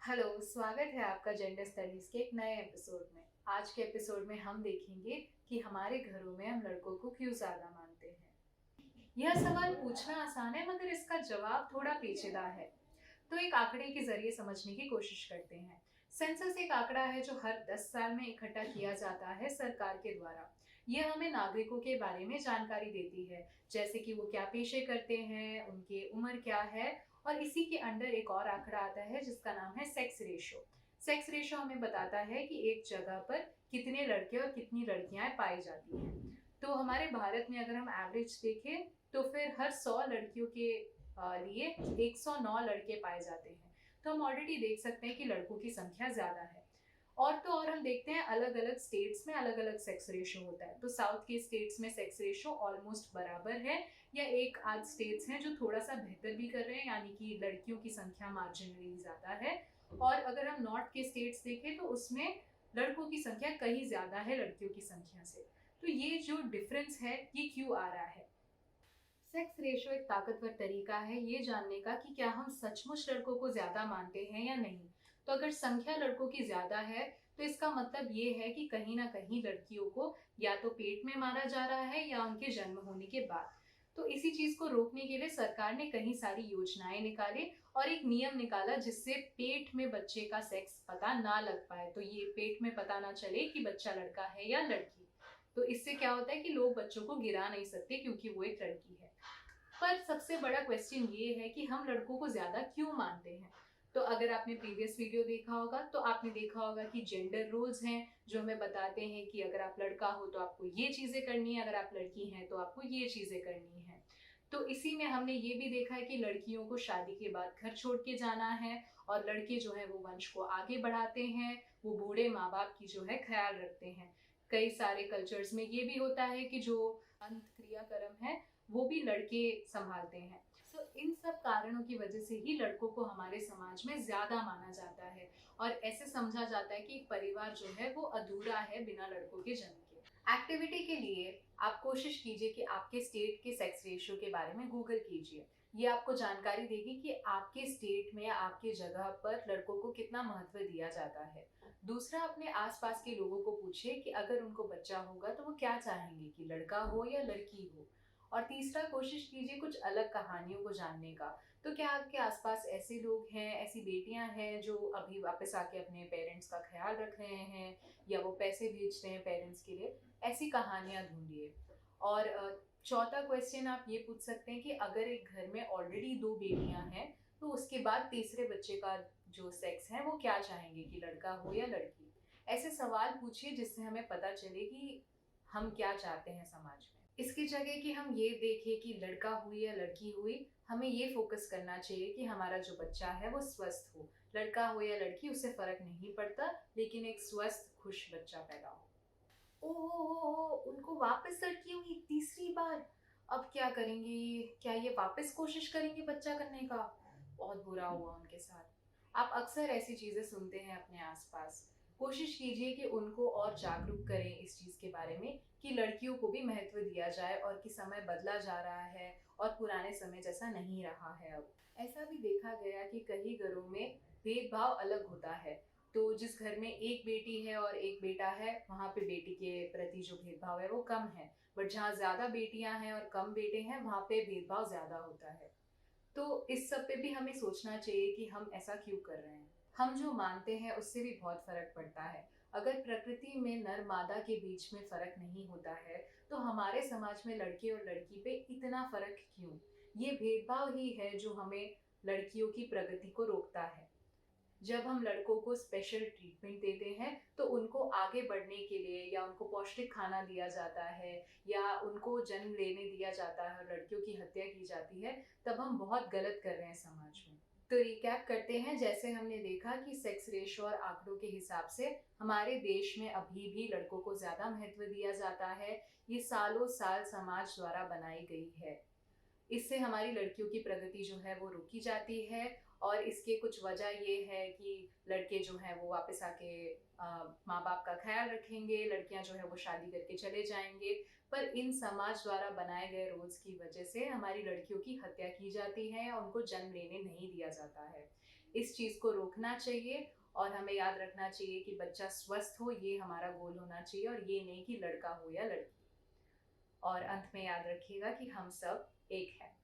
Hello, स्वागत है आपका जेंडर स्टडीज के एक नए एपिसोड में। आज के एपिसोड में हम देखेंगे कि हमारे घरों में हम लड़कों को क्यों ज्यादा मानते हैं। यह सवाल पूछना आसान है मगर इसका जवाब थोड़ा पेचीदा है। तो एक आंकड़े के जरिए समझने की कोशिश करते हैं। सेंसस एक आंकड़ा है जो हर 10 साल में इकट्ठा किया जाता है सरकार के द्वारा। यह हमें नागरिकों के बारे में जानकारी देती है, जैसे कि वो क्या पेशे करते हैं, उनकी उम्र क्या है। और इसी के अंडर एक और आंकड़ा आता है जिसका नाम है सेक्स रेशो। सेक्स रेशो हमें बताता है कि एक जगह पर कितने लड़के और कितनी लड़कियां पाई जाती हैं। तो हमारे भारत में अगर हम एवरेज देखें तो फिर हर 100 लड़कियों के लिए 109 लड़के पाए जाते हैं। तो हम ऑलरेडी देख सकते हैं कि लड़कों की संख्या ज्यादा है। और तो और हम देखते हैं अलग अलग स्टेट्स में अलग अलग सेक्स रेशो होता है। तो साउथ के स्टेट्स में सेक्स रेशो ऑलमोस्ट बराबर है, या एक आध स्टेट्स हैं जो थोड़ा सा बेहतर भी कर रहे हैं, यानी कि लड़कियों की संख्या मार्जिनली ज्यादा है। और अगर हम नॉर्थ के स्टेट्स देखें तो उसमें लड़कों की संख्या कहीं ज्यादा है लड़कियों की संख्या से। तो ये जो डिफरेंस है ये क्यों आ रहा है। सेक्स रेशो एक ताकतवर तरीका है ये जानने का कि क्या हम सचमुच लड़कों को ज्यादा मानते हैं या नहीं। तो अगर संख्या लड़कों की ज्यादा है तो इसका मतलब ये है कि कहीं ना कहीं लड़कियों को या तो पेट में मारा जा रहा है या उनके जन्म होने के बाद। तो इसी चीज को रोकने के लिए सरकार ने कई सारी योजनाएं निकाली और एक नियम निकाला जिससे पेट में बच्चे का सेक्स पता ना लग पाए। तो ये पेट में पता ना चले कि बच्चा लड़का है या लड़की। तो इससे क्या होता है कि लोग बच्चों को गिरा नहीं सकते क्योंकि वो एक लड़की है। पर सबसे बड़ा क्वेश्चन ये है कि हम लड़कों को ज्यादा क्यों मानते हैं। तो अगर आपने प्रीवियस वीडियो देखा होगा तो आपने देखा होगा कि जेंडर रोल्स हैं जो हमें बताते हैं कि अगर आप लड़का हो तो आपको ये चीजें करनी है, अगर आप लड़की हैं तो आपको ये चीजें करनी है। तो इसी में हमने ये भी देखा है कि लड़कियों को शादी के बाद घर छोड़ के जाना है, और लड़के जो है वो वंश को आगे बढ़ाते हैं, वो बूढ़े माँ बाप की जो है ख्याल रखते हैं। कई सारे कल्चर्स में ये भी होता है कि जो अंत क्रियाक्रम है वो भी लड़के संभालते हैं। तो इन सब कारणों की वजह से ही लड़कों को हमारे समाज में ज्यादा माना जाता है, और ऐसे समझा जाता है कि एक परिवार जो है वो अधूरा है बिना लड़कों के जन्म के। एक्टिविटी के लिए आप कोशिश कीजिए कि आपके स्टेट के सेक्स रेशियो के बारे में गूगल कीजिए। ये आपको जानकारी देगी कि आपके स्टेट में या आपके जगह पर लड़कों को कितना महत्व दिया जाता है। दूसरा, अपने आसपास के लोगों को पूछिए कि अगर उनको बच्चा होगा तो वो क्या चाहेंगे, कि लड़का हो या लड़की हो। और तीसरा, कोशिश कीजिए कुछ अलग कहानियों को जानने का। तो क्या आपके आसपास ऐसे लोग हैं, ऐसी बेटियां हैं जो अभी वापस आके अपने पेरेंट्स का ख्याल रख रहे हैं, या वो पैसे भेज रहे हैं पेरेंट्स के लिए। ऐसी कहानियां ढूंढिए। और चौथा क्वेश्चन आप ये पूछ सकते हैं कि अगर एक घर में ऑलरेडी दो बेटियां हैं तो उसके बाद तीसरे बच्चे का जो सेक्स है वो क्या चाहेंगे, कि लड़का हो या लड़की। ऐसे सवाल पूछिए जिससे हमें पता चले कि हम क्या चाहते हैं समाज में। इसकी जगह कि हम ये देखें कि लड़का हुई या लड़की हुई, हमें ये फोकस करना चाहिए कि हमारा जो बच्चा है वो स्वस्थ हो। लड़का हो या लड़की उससे फर्क नहीं पड़ता, लेकिन एक स्वस्थ खुश बच्चा पैदा हो। ओहो, उनको वापस लड़की हुई तीसरी बार। अब क्या करेंगे ये, क्या ये वापस कोशिश करेंगे बच्चा करने का। बहुत बुरा हुआ उनके साथ। आप अक्सर ऐसी चीजें सुनते हैं अपने आसपास। कोशिश कीजिए कि उनको और जागरूक करें इस चीज के बारे में कि लड़कियों को भी महत्व दिया जाए, और कि समय बदला जा रहा है और पुराने समय जैसा नहीं रहा है अब। ऐसा भी देखा गया कि कई घरों में भेदभाव अलग होता है। तो जिस घर में एक बेटी है और एक बेटा है वहां पे बेटी के प्रति जो भेदभाव है वो कम है। बट जहाँ ज्यादा बेटियां हैं और कम बेटे हैं वहां पे भेदभाव ज्यादा होता है। तो इस सब पे भी हमें सोचना चाहिए कि हम ऐसा क्यों कर रहे हैं। हम जो मानते हैं उससे भी बहुत फर्क पड़ता है। अगर प्रकृति में नर मादा के बीच में फर्क नहीं होता है तो हमारे समाज में लड़के और लड़की पे इतना फर्क क्यों। ये भेदभाव ही है जो हमें लड़कियों की प्रगति को रोकता है। जब हम लड़कों को स्पेशल ट्रीटमेंट देते हैं तो उनको आगे बढ़ने के लिए, या उनको पौष्टिक खाना दिया जाता है, या उनको जन्म लेने दिया जाता है और लड़कियों की हत्या की जाती है, तब हम बहुत गलत कर रहे हैं समाज में। तो रिकैप करते हैं। जैसे हमने देखा कि सेक्स रेशो और आंकड़ों के हिसाब से हमारे देश में अभी भी लड़कों को ज्यादा महत्व दिया जाता है। ये सालों साल समाज द्वारा बनाई गई है। इससे हमारी लड़कियों की प्रगति जो है वो रोकी जाती है। और इसके कुछ वजह ये है कि लड़के जो हैं वो वापस आके माँ बाप का ख्याल रखेंगे, लड़कियां जो है वो शादी करके चले जाएंगे। पर इन समाज द्वारा बनाए गए रूल्स की वजह से हमारी लड़कियों की हत्या की जाती है, उनको जन्म लेने नहीं दिया जाता है। इस चीज़ को रोकना चाहिए और हमें याद रखना चाहिए कि बच्चा स्वस्थ हो, ये हमारा गोल होना चाहिए और ये नहीं कि लड़का हो या लड़की। और अंत में याद रखिएगा कि हम सब एक हैं।